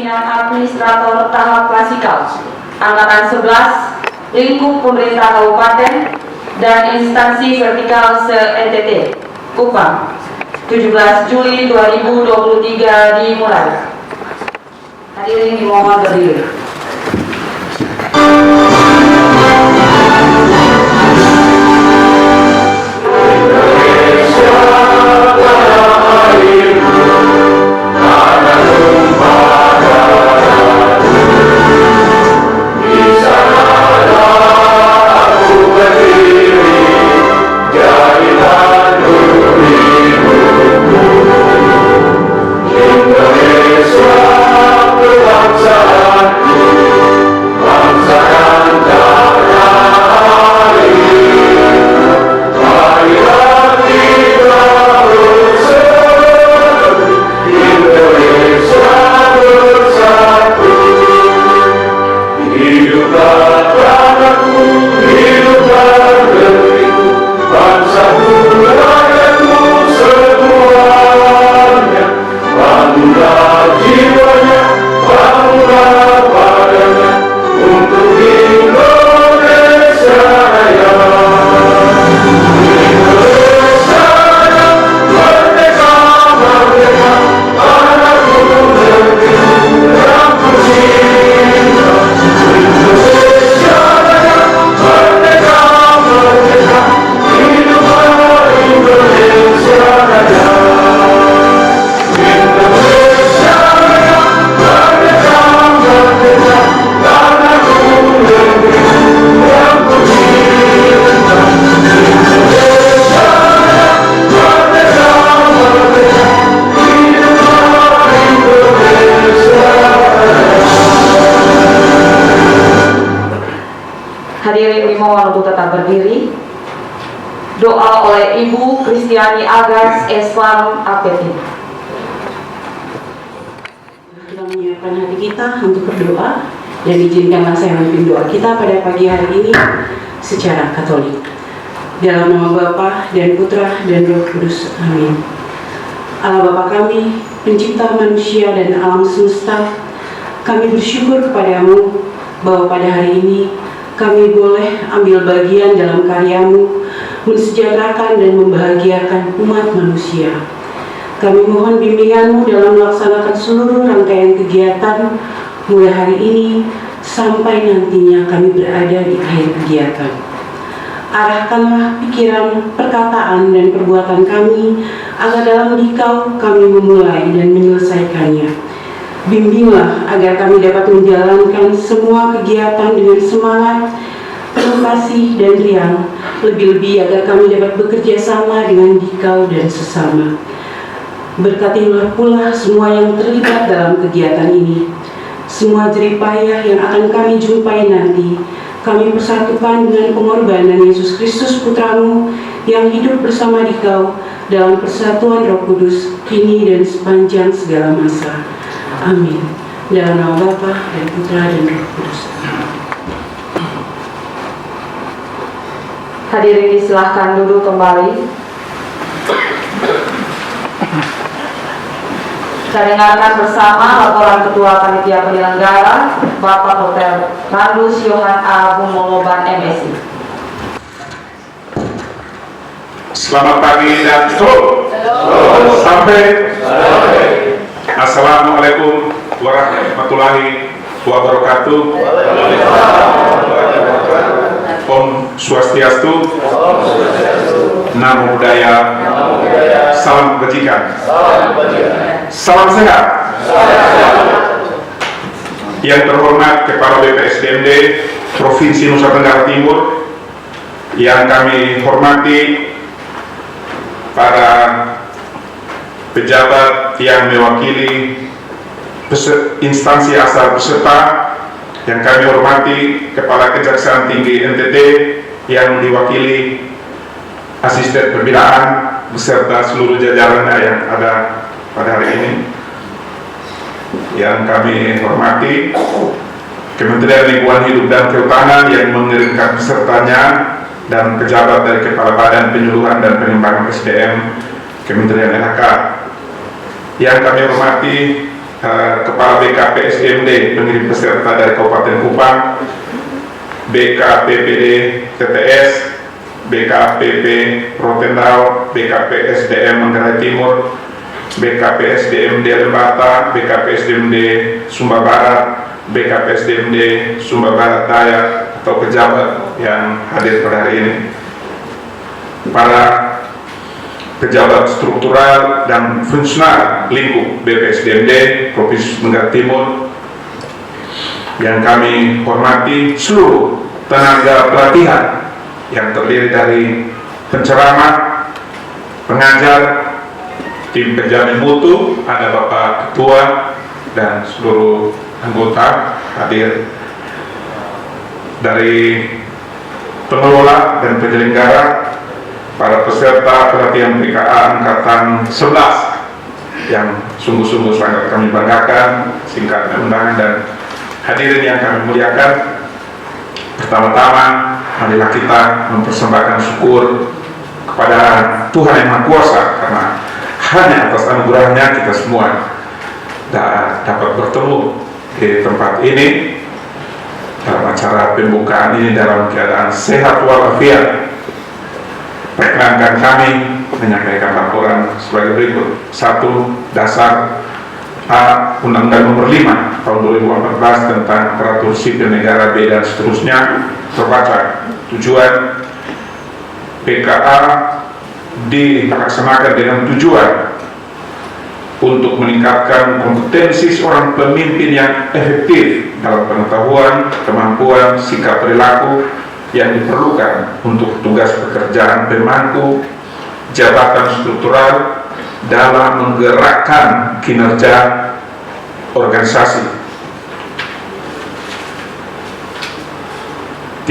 Pimpinan Administrator Tahap Klasikal Angkatan 11 Lingkup Pemerintah Kabupaten dan Instansi Vertikal se-NTT Kupang 17 Juli 2023 dimulai. Hadirin dimohon berdiri. Hadirin dimohon untuk tetap berdiri. Doa oleh Ibu Kristiani Agas Eslam Apeti. Kita menyiapkan hati kita untuk berdoa dan izinkanlah saya memimpin doa kita pada pagi hari ini secara Katolik. Dalam nama Bapa dan Putra dan Roh Kudus. Amin. Allah Bapa kami, pencipta manusia dan alam semesta, kami bersyukur kepadamu bahwa pada hari ini kami boleh ambil bagian dalam karya-Mu, mensejahterakan dan membahagiakan umat manusia. Kami mohon bimbingan-Mu dalam melaksanakan seluruh rangkaian kegiatan mulai hari ini sampai nantinya kami berada di akhir kegiatan. Arahkanlah pikiran, perkataan, dan perbuatan kami agar dalam Dikau kami memulai dan menyelesaikannya. Bimbinglah agar kami dapat menjalankan semua kegiatan dengan semangat, penuh kasih dan riang, lebih-lebih agar kami dapat bekerja sama dengan Dikau dan sesama. Berkatilah pula semua yang terlibat dalam kegiatan ini. Semua jeripayah yang akan kami jumpai nanti, kami persatukan dengan pengorbanan Yesus Kristus Putra-Mu yang hidup bersama Dikau dalam persatuan Roh Kudus, kini dan sepanjang segala masa. Amin. Dalam nama Bapa dan Putra dan Roh Kudus. Hadirin disilahkan duduk kembali. Kita dengarkan bersama laporan Ketua Panitia Penyelenggara Bapak Dr. Randus Yohan A. Bumoloban MSI. Selamat pagi dan sampai. Assalamualaikum warahmatullahi wabarakatuh. Om Swastiastu, Namo Buddhaya, Salam Kebajikan, Salam Sehat. Yang terhormat Kepala BPSDMD Provinsi Nusa Tenggara Timur, yang kami hormati para pejabat yang mewakili instansi asal peserta, yang kami hormati Kepala Kejaksaan Tinggi NTT yang diwakili asisten pembinaan beserta seluruh jajarannya yang ada pada hari ini, yang kami hormati Kementerian Lingkungan Hidup dan Kehutanan yang mengirimkan pesertanya, dan pejabat dari Kepala Badan Penyuluhan dan Pengembangan SDM Kementerian LHK. Yang kami hormati Kepala BKPSDMD pengirim peserta dari Kabupaten Kupang, BKPPD TTS, BKPP Rotendao, BKPSDM Manggarai Timur, BKPSDMD Lembata, BKPSDMD Sumba Barat, BKPSDMD Sumba Barat Daya atau pejabat yang hadir pada hari ini, para pejabat struktural dan fungsional lingkup BPSDMD Provinsi Tenggara Timur yang kami hormati, seluruh tenaga pelatihan yang terdiri dari penceramah, pengajar, tim penjamin mutu, ada Bapak Ketua dan seluruh anggota hadir, dari pengelola dan penyelenggara, para peserta pelatihan PKA Angkatan 11 yang sungguh-sungguh sangat kami banggakan, singkatnya undangan dan hadirin yang kami muliakan. Pertama-tama, marilah kita mempersembahkan syukur kepada Tuhan Yang Maha Kuasa, karena hanya atas anugerahnya kita semua dapat bertemu di tempat ini dalam acara pembukaan ini dalam keadaan sehat walafiat. Perkenankan kami menyampaikan laporan sebagai berikut. 1. Dasar A Undang-Undang Nomor 5 Tahun 2014 tentang Aparatur Sipil Negara B dan seterusnya terbaca. Tujuan PKA dilaksanakan dengan tujuan untuk meningkatkan kompetensi seorang pemimpin yang efektif dalam pengetahuan, kemampuan, sikap perilaku yang diperlukan untuk tugas pekerjaan pemangku jabatan struktural dalam menggerakkan kinerja organisasi.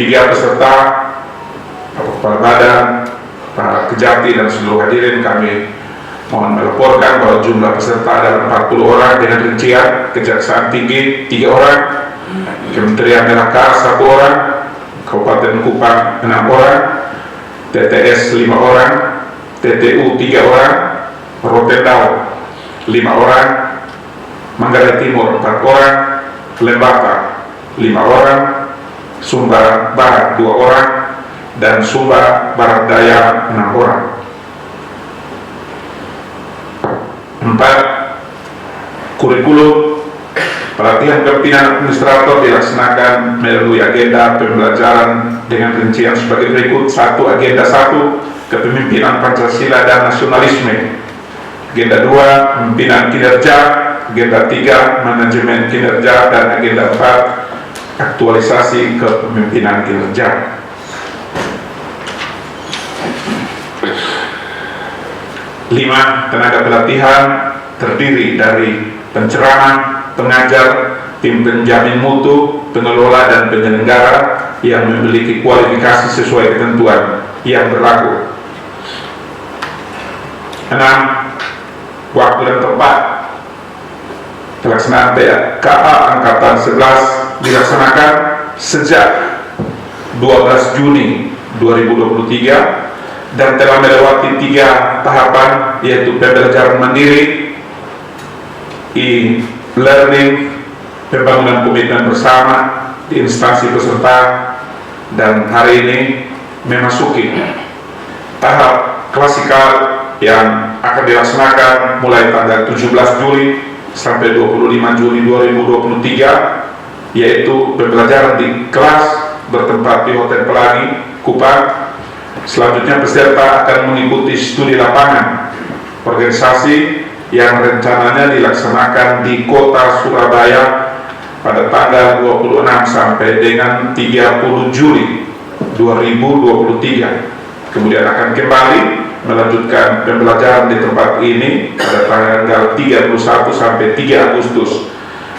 3 peserta, Bapak Kepala Badan, Pak Kejati dan seluruh hadirin, kami mohon melaporkan bahwa jumlah peserta adalah 40 orang dengan rincian Kejaksaan Tinggi 3 orang, Kementerian LHK 1 orang, Kabupaten Kupang 6 orang, TTS 5 orang, TTU 3 orang, Rotendao 5 orang, Manggarai Timur 4 orang, Lembata 5 orang, Sumba Barat 2 orang, dan Sumba Barat Daya 6 orang. 4. Kurikulum pelatihan kepemimpinan administrator dilaksanakan melalui agenda pembelajaran dengan rincian sebagai berikut. 1. Agenda 1 Kepemimpinan Pancasila dan Nasionalisme. Agenda 2 Pemimpinan Kinerja. Agenda 3 Manajemen Kinerja. Dan agenda 4 Aktualisasi Kepemimpinan Kinerja. 5. Tenaga pelatihan terdiri dari penceramah, pengajar, tim penjamin mutu, pengelola dan penyelenggara yang memiliki kualifikasi sesuai ketentuan yang berlaku. 6. Waktu dan tempat pelaksanaan PKA Angkatan 11 dilaksanakan sejak 12 Juni 2023 dan telah melewati 3 tahapan, yaitu pembelajaran mandiri, e-learning, pembangunan komitmen bersama di instansi peserta, dan hari ini memasuki tahap klasikal yang akan dilaksanakan mulai tanggal 17 Juli sampai 25 Juli 2023, yaitu pembelajaran di kelas bertempat di Hotel Pelangi, Kupang. Selanjutnya peserta akan mengikuti studi lapangan organisasi yang rencananya dilaksanakan di kota Surabaya pada tanggal 26 sampai dengan 30 Juli 2023. Kemudian akan kembali melanjutkan pembelajaran di tempat ini pada tanggal 31 sampai 3 Agustus.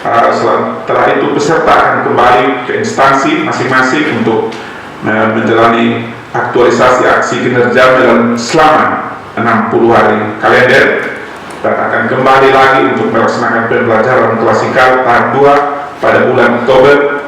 Setelah itu peserta akan kembali ke instansi masing-masing untuk menjalani aktualisasi aksi kinerja selama 60 hari kalender, dan akan kembali lagi untuk melaksanakan pembelajaran klasikal tahap 2 pada bulan Oktober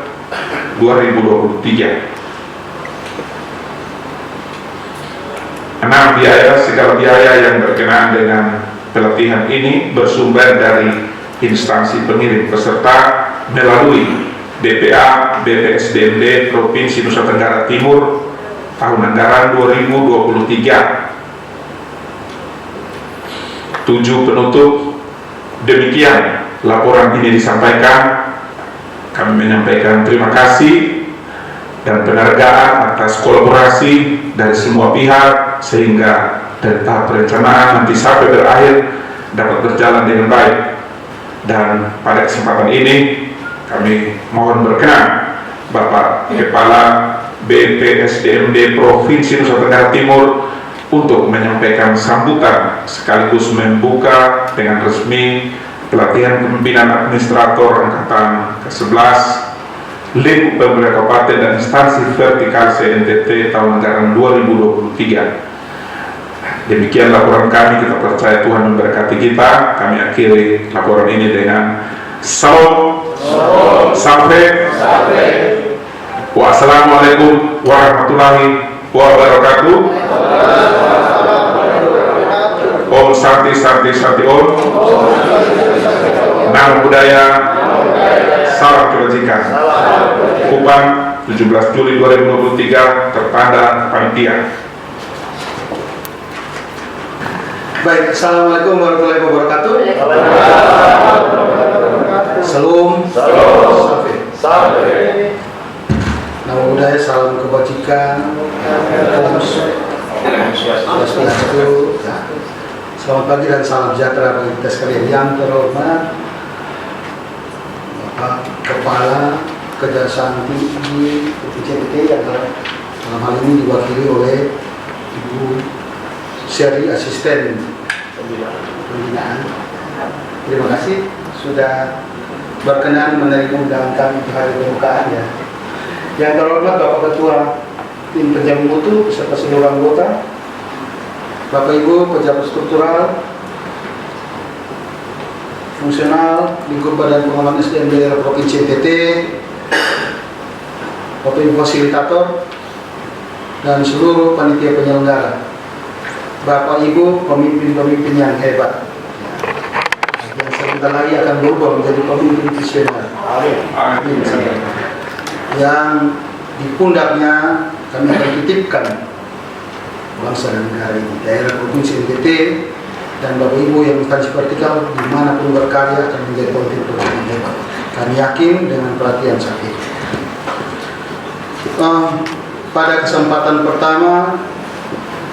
2023. 6. Biaya. Segala biaya yang berkenaan dengan pelatihan ini bersumber dari instansi pengirim peserta melalui BPA BPSDMD Provinsi Nusa Tenggara Timur tahun anggaran 2023. 7 penutup, demikian laporan ini disampaikan. Kami menyampaikan terima kasih dan penghargaan atas kolaborasi dari semua pihak sehingga dari tahap perencanaan nanti sampai berakhir dapat berjalan dengan baik. Dan pada kesempatan ini kami mohon berkenan Bapak Kepala BPSDMD Provinsi Nusa Tenggara Timur untuk menyampaikan sambutan sekaligus membuka dengan resmi pelatihan kepemimpinan administrator angkatan ke-11 lingkup pemerintah kabupaten dan instansi vertikal CNTT tahun anggaran 2023. Demikian laporan kami, kita percaya Tuhan memberkati kita. Kami akhiri laporan ini dengan salam sampai. Wassalamualaikum warahmatullahi wabarakatuh. Om Santi Santi Santi Om. Namo Buddhaya. Salam kebajikan. Kupang 17 Juli 2023 tertanda panitia. Baik, Assalamualaikum warahmatullahi wabarakatuh. Salam. Sampai. Namo Buddhaya, salam kebajikan. Selamat pagi dan salam sejahtera bagi kita sekalian. Yang terhormat Bapak Kepala Kejaksaan Tinggi PCT yang dalam hal ini diwakili oleh Ibu Seri Asisten Pembinaan. Terima kasih sudah berkenan menerima undangan kami untuk hari pembukaan ya. Yang terhormat Bapak Ketua Tim Penjamin Mutu beserta seluruh anggota, Bapak Ibu pejabat struktural, fungsional lingkup Badan Pengembangan SDM Daerah Provinsi NTT, Bapak Ibu fasilitator, dan seluruh panitia penyelenggara, Bapak Ibu pemimpin-pemimpin yang hebat, yang sebentar lagi akan berubah menjadi pemimpin visioner. Amin. Yang di pundaknya kami akan titipkan bangsa dan negara ini, daerah Provinsi NTT, dan Bapak Ibu yang instansi vertikal dimanapun berkarya akan menjadi pemimpin yang hebat. Kami yakin dengan pelatihan saat ini. Pada kesempatan pertama,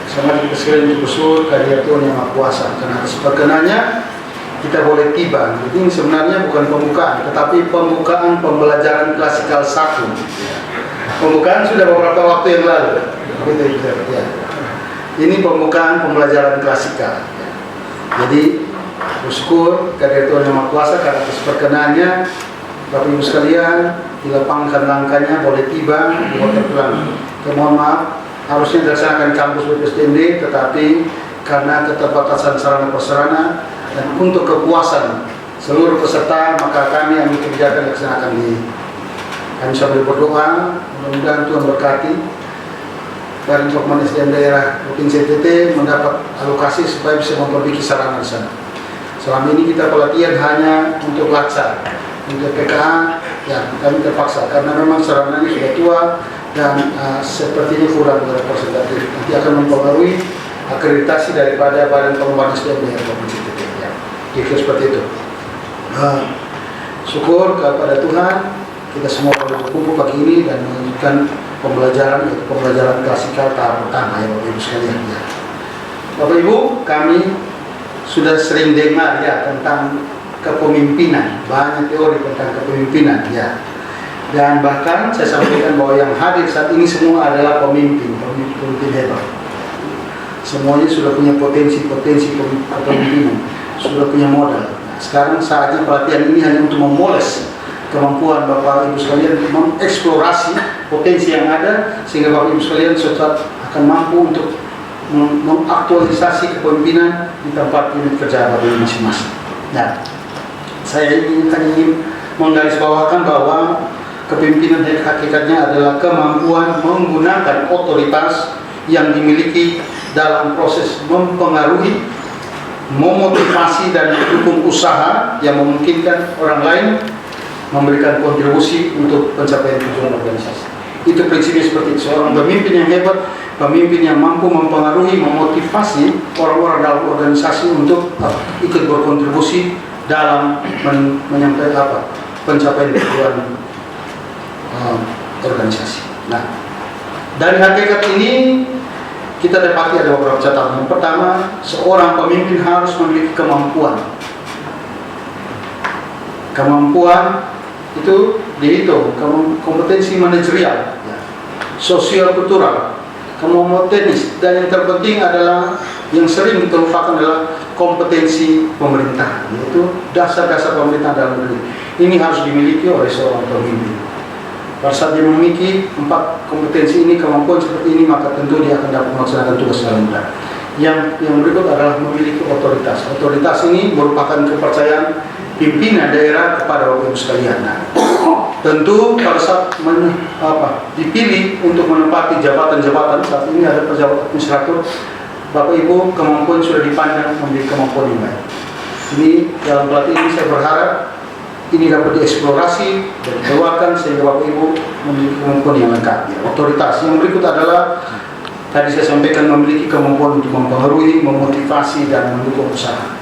sangat kita sekalian bersyukur kehadirat Tuhan Yang Maha Kuasa, karena atas perkenannya kita boleh tiba. Ini sebenarnya bukan pembukaan, tetapi pembukaan pembelajaran klasikal 1. Pembukaan sudah beberapa waktu yang lalu. Ya. Ini pembukaan pembelajaran klasikal. Jadi bersyukur kehadirat Tuhan Yang Maha Kuasa karena atas perkenannya Bapak Ibu sekalian dilapangkan langkahnya boleh tiba di Hotel Pelangi. Mohon maaf, harusnya dilaksanakan kampus BPSDMD, tetapi karena keterbatasan sarana prasarana dan untuk kepuasan seluruh peserta, maka kami ambil kebijakan dilaksanakan di. Kami sambil berdoa, mudah-mudahan Tuhan berkati Badan Pengembangan SDM Daerah Provinsi NTT mendapat alokasi supaya bisa memperbaiki sarana di sana. Selama ini kita pelatihan hanya untuk laksa, untuk PKA, ya kami terpaksa karena memang sarananya sudah tua dan sepertinya kurang representatif. Nanti akan mempengaruhi akreditasi daripada Badan Pengembangan SDM Daerah Provinsi NTT. Ya, kira seperti itu. Syukur kepada Tuhan, kita semua boleh berkumpul pagi ini dan melanjutkan pembelajaran klasikal tahap pertama ya Bapak Ibu sekalian ya. Bapak Ibu, kami sudah sering dengar ya tentang kepemimpinan, banyak teori tentang kepemimpinan ya. Dan bahkan saya sampaikan bahwa yang hadir saat ini semua adalah pemimpin hebat. Semuanya sudah punya potensi kepemimpinan, sudah punya modal. Nah, sekarang saatnya pelatihan ini hanya untuk memoles kemampuan Bapak Ibu sekalian mengeksplorasi potensi yang ada sehingga Bapak Ibu sekalian tetap akan mampu untuk mengaktualisasi kepemimpinan di tempat unit kerja Bapak Ibu masing-masing. Nah, saya ingin menggarisbawakan bahwa kepemimpinan hakikatnya adalah kemampuan menggunakan otoritas yang dimiliki dalam proses mempengaruhi memotivasi dan mendukung usaha yang memungkinkan orang lain memberikan kontribusi untuk pencapaian tujuan organisasi. Itu prinsipnya seperti itu. Seorang pemimpin yang hebat, pemimpin yang mampu mempengaruhi, memotivasi orang-orang dalam organisasi untuk ikut berkontribusi dalam menyampaikan pencapaian tujuan organisasi. Nah, dari hakikat ini kita dapati ada beberapa catatan. Yang pertama, seorang pemimpin harus memiliki kemampuan. Kemampuan itu dihitung, kompetensi manajerial, sosial kultural, kemampuan teknis, dan yang terpenting adalah yang sering terlupakan adalah kompetensi pemerintahan, yaitu dasar-dasar pemerintahan dalam negeri. Ini harus dimiliki oleh seorang pemimpin. Pada saat dia memiliki 4 kompetensi ini, kemampuan seperti ini, maka tentu dia akan dapat melaksanakan tugas dengan mudah. Yang berikut adalah memiliki otoritas. Otoritas ini merupakan kepercayaan pimpinan daerah kepada Bapak Ibu sekalian. Nah, tentu pada saat dipilih untuk menempati jabatan-jabatan, saat ini ada pejabat administrator, Bapak Ibu kemampuan sudah dipandang memiliki kemampuan yang baik. Ini dalam pelatihan ini saya berharap ini dapat dieksplorasi dan dikeluarkan sehingga Bapak Ibu memiliki kemampuan yang lengkap. Otoritas yang berikut adalah tadi saya sampaikan memiliki kemampuan untuk mempengaruhi, memotivasi dan mendukung usaha.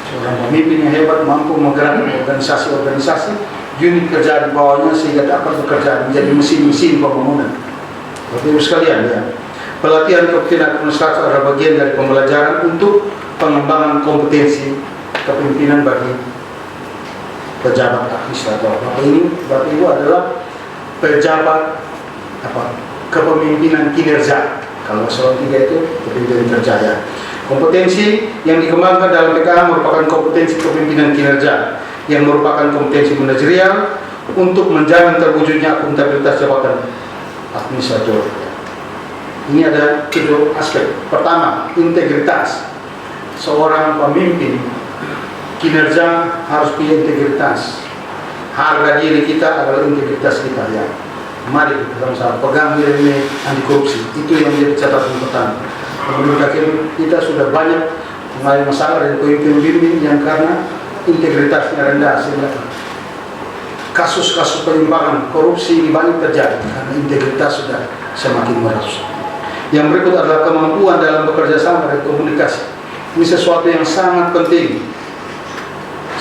Seorang pemimpin yang hebat mampu menggerakkan organisasi-organisasi, unit kerja di bawahnya sehingga dapat bekerja menjadi mesin-mesin pembangunan. Bapak Ibu sekalian, ya, pelatihan kepemimpinan administratif adalah bagian dari pembelajaran untuk pengembangan kompetensi kepemimpinan bagi pejabat administrator. Bapak Ibu adalah pejabat kepemimpinan kinerja. Kalau soal 3 itu kepemimpinan kerja, ya. Kompetensi yang dikembangkan dalam PKA merupakan kompetensi kepemimpinan kinerja yang merupakan kompetensi manajerial untuk menjamin terwujudnya akuntabilitas jabatan administrator. Ini ada 7 aspek. Pertama, integritas. Seorang pemimpin kinerja harus punya integritas. Harga diri kita adalah integritas kita, ya. Mari kita sama-sama pegang nilai anti korupsi. Itu yang menjadi catatan pertama. Menurut kita sudah banyak mengalami masalah dari pemimpin-pemimpin yang karena integritasnya rendah, sehingga kasus-kasus penyimpangan korupsi ini banyak terjadi karena integritas sudah semakin merosot. Yang berikut adalah kemampuan dalam bekerja sama dan komunikasi. Ini sesuatu yang sangat penting.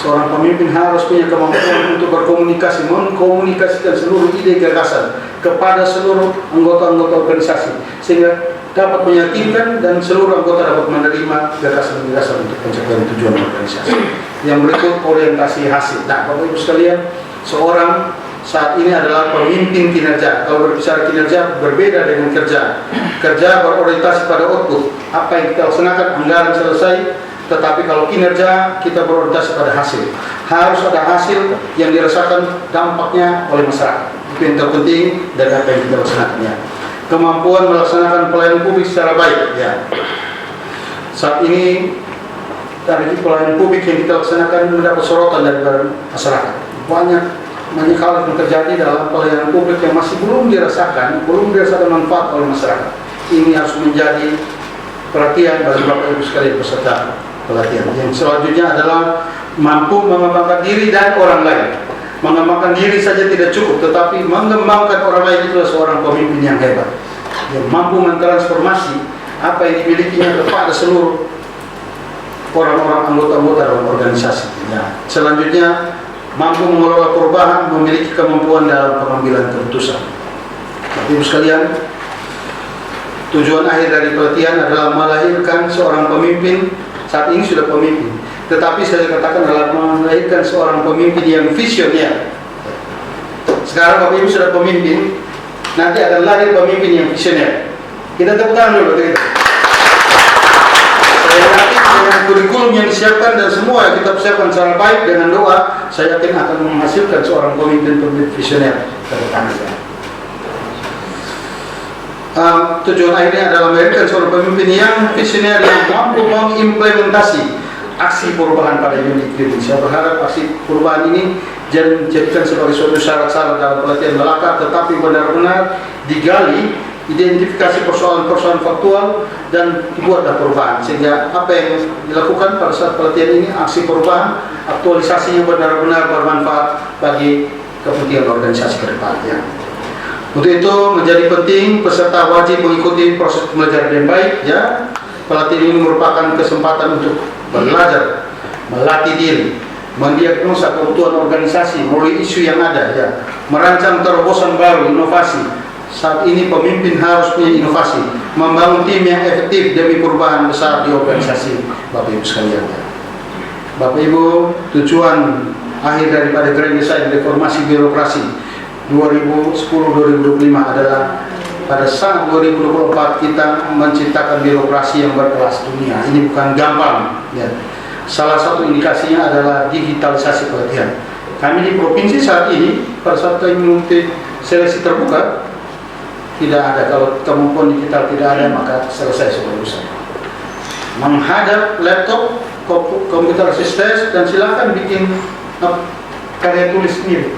Seorang pemimpin harus punya kemampuan untuk berkomunikasi, mengkomunikasikan seluruh ide gagasan kepada seluruh anggota-anggota organisasi, sehingga dapat meyakinkan dan seluruh anggota dapat menerima gagasan-gagasan untuk pencapaian tujuan organisasi. Yang berikut orientasi hasil. Nah, Bapak Ibu sekalian, seorang saat ini adalah pemimpin kinerja. Kalau berbicara kinerja berbeda dengan kerja. Kerja berorientasi pada output, apa yang kita laksanakan, anggaran selesai. Tetapi kalau kinerja kita berorientasi pada hasil. Harus ada hasil yang dirasakan dampaknya oleh masyarakat. Itu yang terpenting dari apa yang kita laksanakannya. Kemampuan melaksanakan pelayanan publik secara baik, ya. Saat ini dari pelayanan publik yang kita laksanakan mendapat sorotan dari masyarakat. Banyak hal yang terjadi dalam pelayanan publik yang masih belum dirasakan manfaat oleh masyarakat. Ini harus menjadi perhatian bagi Bapak Ibu sekalian peserta pelatihan. Yang selanjutnya adalah mampu mengembangkan diri dan orang lain. Mengembangkan diri saja tidak cukup, tetapi mengembangkan orang lain itu seorang pemimpin yang hebat, yang mampu mentransformasi apa yang dimilikinya kepada seluruh orang-orang anggota-anggota dalam organisasi. Ya. Selanjutnya, mampu mengelola perubahan, memiliki kemampuan dalam pengambilan keputusan. Bapak Ibu sekalian, tujuan akhir dari pelatihan adalah melahirkan seorang pemimpin. Saat ini sudah pemimpin, tetapi saya katakan adalah melahirkan seorang pemimpin yang visioner. Sekarang Bapak Ibu sudah pemimpin, nanti akan lahir pemimpin yang visioner. Kita tepuk tangan dulu, kita. Saya yakin dengan kurikulum yang disiapkan dan semua yang kita persiapkan secara baik dengan doa, saya yakin akan menghasilkan seorang pemimpin visioner ke depannya. Tujuan akhirnya adalah melahirkan seorang pemimpin yang visioner yang mampu mengimplementasi aksi perubahan pada unit ini. Saya berharap aksi perubahan ini dijadikan sebagai suatu syarat-syarat dalam pelatihan melekat, tetapi benar-benar digali identifikasi persoalan-persoalan faktual, dan dibuatlah perubahan. Sehingga apa yang dilakukan pada saat pelatihan ini, aksi perubahan, aktualisasinya benar-benar bermanfaat bagi kepentingan organisasi ke depan. Ya. Untuk itu menjadi penting peserta wajib mengikuti proses pembelajaran yang baik. Ya. Pelatihan ini merupakan kesempatan untuk belajar, melatih diri, mendiagnosa kebutuhan organisasi melalui isu yang ada, ya, merancang terobosan baru, inovasi. Saat ini pemimpin harus punya inovasi, membangun tim yang efektif demi perubahan besar di organisasi. Bapak Ibu sekalian, ya. Bapak Ibu, tujuan akhir daripada Grand Design Reformasi Birokrasi 2010-2025 adalah pada saat 2024 kita menciptakan birokrasi yang berkelas dunia. Ini bukan gampang, ya. Salah satu indikasinya adalah digitalisasi pelatihan. Kami di provinsi saat ini pada saat kami mengikuti seleksi terbuka tidak ada. Kalau kemampuan digital tidak ada, maka selesai semua urusan. Menghadap laptop, komputer asisten, dan silakan bikin karya tulis sendiri.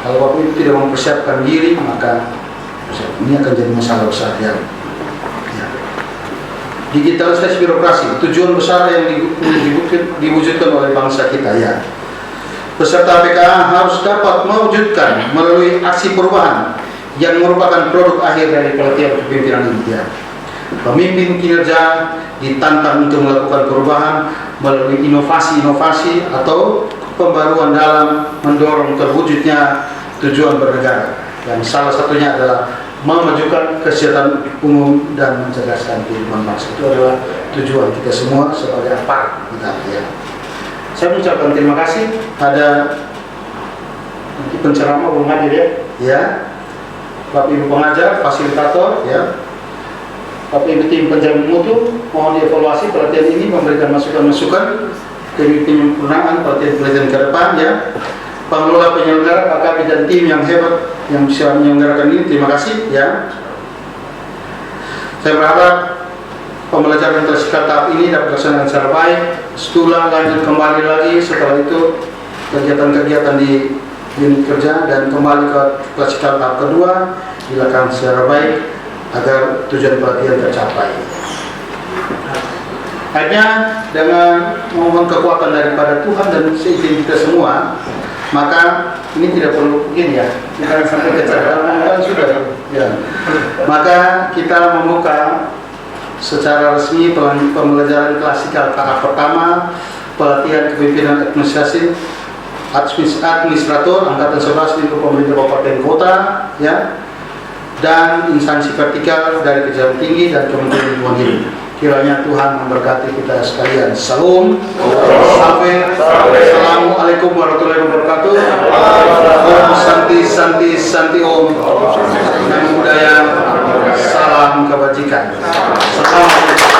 Kalau Bapak Ibu tidak mempersiapkan diri, maka ini akan jadi masalah besar, ya. Digitalisasi birokrasi, tujuan besar yang diwujudkan oleh bangsa kita, ya. Peserta PKA harus dapat mewujudkan melalui aksi perubahan yang merupakan produk akhir dari pelatihan kepemimpinan ini, ya. Pemimpin kinerja ditantang untuk melakukan perubahan melalui inovasi-inovasi atau pembaruan dalam mendorong terwujudnya tujuan bernegara. Dan salah satunya adalah memajukan kesejahteraan umum dan mencerdaskan kehidupan bangsa. Itu adalah tujuan kita semua sebagai aparat kita, ya. Saya mengucapkan terima kasih pada penceramah belum hadir, ya. Ya, Bapak Ibu pengajar, fasilitator, ya. Bapak Ibu tim penjamin mutu, mohon dievaluasi pelatihan ini, memberikan masukan-masukan demi penyempurnaan pelatihan ke depan, ya. Pengelola penyelenggara, Pak Kabid dan tim yang hebat yang bisa menyelenggarakan ini, terima kasih, ya. Saya berharap pembelajaran klasikal tahap ini dapat dilaksanakan secara baik. Setelah lanjut kembali lagi setelah itu kegiatan-kegiatan di unit kerja dan kembali ke klasikal tahap kedua dilakukan secara baik agar tujuan pelatihan tercapai. Hanya dengan mohon kekuatan daripada Tuhan dan seizin kita semua, maka ini tidak perlu begini, ya. Kita sampai ke cara sudah, ya. Maka kita membuka secara resmi pembelajaran klasikal tahap pertama, pelatihan kepemimpinan administrasi administrator angkatan 11 di pemerintah kabupaten kota, ya, dan instansi vertikal dari kejaksaan tinggi dan Kementerian Lingkungan Hidup. Kiranya Tuhan memberkati kita sekalian. Salam. Assalamualaikum warahmatullahi wabarakatuh. Om Santi Santi Santi Om. Namo Buddhaya. Salam kebajikan. Assalamualaikum.